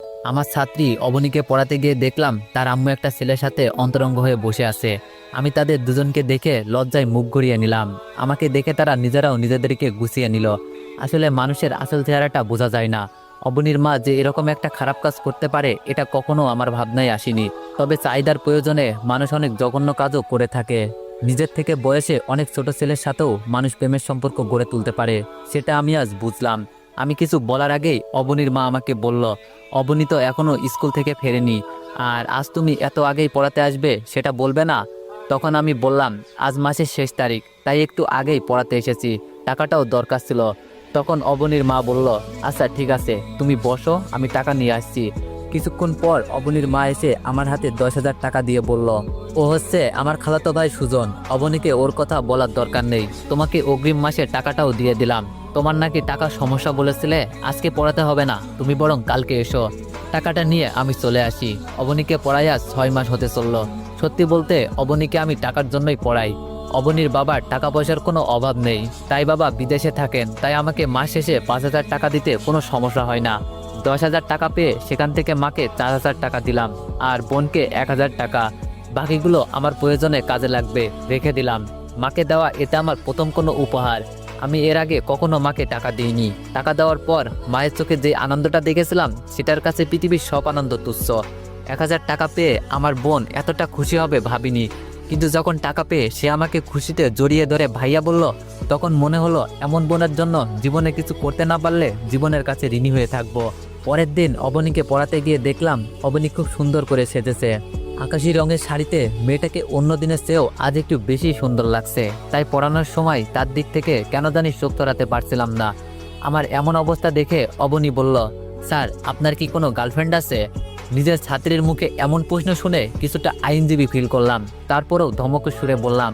আমার ছাত্রী অবনীকে পড়াতে গিয়ে দেখলাম তার আম্মু একটা ছেলের সাথে অন্তরঙ্গ হয়ে বসে আছে। আমি তাদের দুজনকে দেখে লজ্জায় মুখ ঘুরিয়ে নিলাম। আমাকে দেখে তারা নিজেরাও নিজেদেরকে গুছিয়ে নিল। আসলে মানুষের আসল চেহারাটা বোঝা যায় না। অবনীর মা যে এরকম একটা খারাপ কাজ করতে পারে এটা কখনো আমার ভাবনায় আসেনি। তবে চাহিদার প্রয়োজনে মানুষ অনেক জঘন্য কাজও করে থাকে। নিজের থেকে বয়সে অনেক ছোট ছেলের সাথেও মানুষ প্রেমের সম্পর্ক গড়ে তুলতে পারে, সেটা আমি আজ বুঝলাম। আমি কিছু বলার আগেই অবনীর মা আমাকে বলল, অবনী তো এখনো স্কুল থেকে ফেরেনি, আর আজ তুমি এত আগেই পড়াতে আসবে সেটা বলবে না? তখন আমি বললাম, আজ মাসের শেষ তারিখ, তাই একটু আগেই পড়াতে এসেছি, টাকাটাও দরকার ছিল। তখন অবনীর মা বলল, আচ্ছা ঠিক আছে, তুমি বসো, আমি টাকা নিয়ে আসছি। কিছুক্ষণ পর অবনীর মা এসে আমার হাতে 10,000 টাকা দিয়ে বলল, ও হচ্ছে আমার খালাতো ভাই সুজন, অবনীকে ওর কথা বলার দরকার নেই, তোমাকে অগ্রিম মাসে টাকাটাও দিয়ে দিলাম। তোমার নাকি টাকার সমস্যা বলেছিলে, আজকে পড়াতে হবে না, তুমি বরং কালকে এসো। টাকাটা নিয়ে আমি চলে আসি। অবনীকে পড়াই আজ 6 মাস হতে চলল। সত্যি বলতে অবনীকে আমি টাকার জন্যই পড়াই। অবনীর বাবার টাকা পয়সার কোনো অভাব নেই, তাই বাবা বিদেশে থাকেন, তাই আমাকে মাস শেষে 5,000 টাকা দিতে কোনো সমস্যা হয় না। 10,000 টাকা পেয়ে সেখান থেকে মাকে 4,000 টাকা দিলাম, আর বোনকে 1,000 টাকা। বাকিগুলো আমার প্রয়োজনে কাজে লাগবে, রেখে দিলাম। মাকে দেওয়া এটা আমার প্রথম কোনো উপহার। আমি এর আগে কখনো মাকে টাকা দিইনি। টাকা দেওয়ার পর মায়ের চোখে যে আনন্দটা দেখেছিলাম সেটার কাছে পৃথিবীর সব আনন্দ তুচ্ছ। 1,000 টাকা পেয়ে আমার বোন এতটা খুশি হবে ভাবিনি। কিন্তু যখন টাকা পেয়ে সে আমাকে খুশিতে জড়িয়ে ধরে ভাইয়া বলল, তখন মনে হলো এমন বোনের জন্য জীবনে কিছু করতে না পারলে জীবনের কাছে ঋণী হয়ে থাকবো। পরের দিন অবনীকে পড়াতে গিয়ে দেখলাম অবনী খুব সুন্দর করে সেজেছে। আকাশি রঙের শাড়িতে মেয়েটাকে অন্য দিনের চেয়েও আজ একটু বেশি সুন্দর লাগছে। তাই পড়ানোর সময় তার দিক থেকে কেন জানি চোখ সরাতে পারছিলাম না। আমার এমন অবস্থা দেখে অবনী বলল, স্যার আপনার কি কোনো গার্লফ্রেন্ড আছে? নিজের ছাত্রীর মুখে এমন প্রশ্ন শুনে কিছুটা আইনজীবী ফিল করলাম। তারপরেও ধমক সুরে বললাম,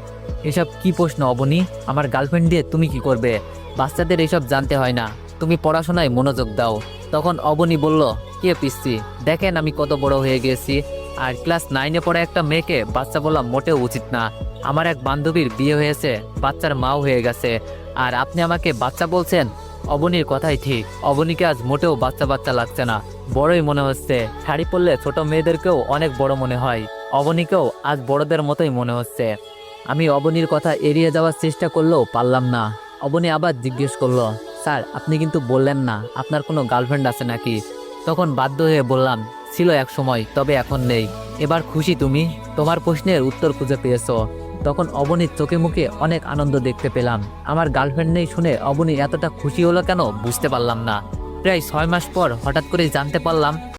এসব কি প্রশ্ন অবনী? আমার গার্লফ্রেন্ড দিয়ে তুমি কি করবে? বাচ্চাদের এসব জানতে হয় না, তুমি পড়াশোনায় মনোযোগ দাও। তখন অবনী বলল, কে পিসি, দেখেন আমি কত বড় হয়ে গেছি, আর ক্লাস 9-এ পড়া একটা মেয়েকে বাচ্চা বলা মোটেও উচিত না। আমার এক বান্ধবীর বিয়ে হয়েছে, বাচ্চার মাও হয়ে গেছে, আর আপনি আমাকে বাচ্চা বলছেন? অবনীর কথাই ঠিক, অবনীকে আজ মোটেও বাচ্চা বাচ্চা লাগছে না, বড়ই মনে হচ্ছে। শাড়ি পরলে ছোট মেয়েদেরকেও অনেক বড় মনে হয়, অবনীকেও আজ বড়দের মতোই মনে হচ্ছে। আমি অবনীর কথা এড়িয়ে যাওয়ার চেষ্টা করলেও পারলাম না। অবনী আবার জিজ্ঞেস করলো, স্যার আপনি কিন্তু বললেন না আপনার কোনো গার্লফ্রেন্ড আছে নাকি? তখন বাধ্য হয়ে বললাম, ছিল এক সময়, তবে এখন নেই। এবার খুশি তুমি? তোমার প্রশ্নের উত্তর খুঁজে পেয়েছো। তখন অবনীর চোখে মুখে অনেক আনন্দ দেখতে পেলাম। আমার গার্লফ্রেন্ড নেই শুনে অবনী এতটা খুশি হলো কেন বুঝতে পারলাম না। প্রায় 6 মাস পর হঠাৎ করে জানতে পারলাম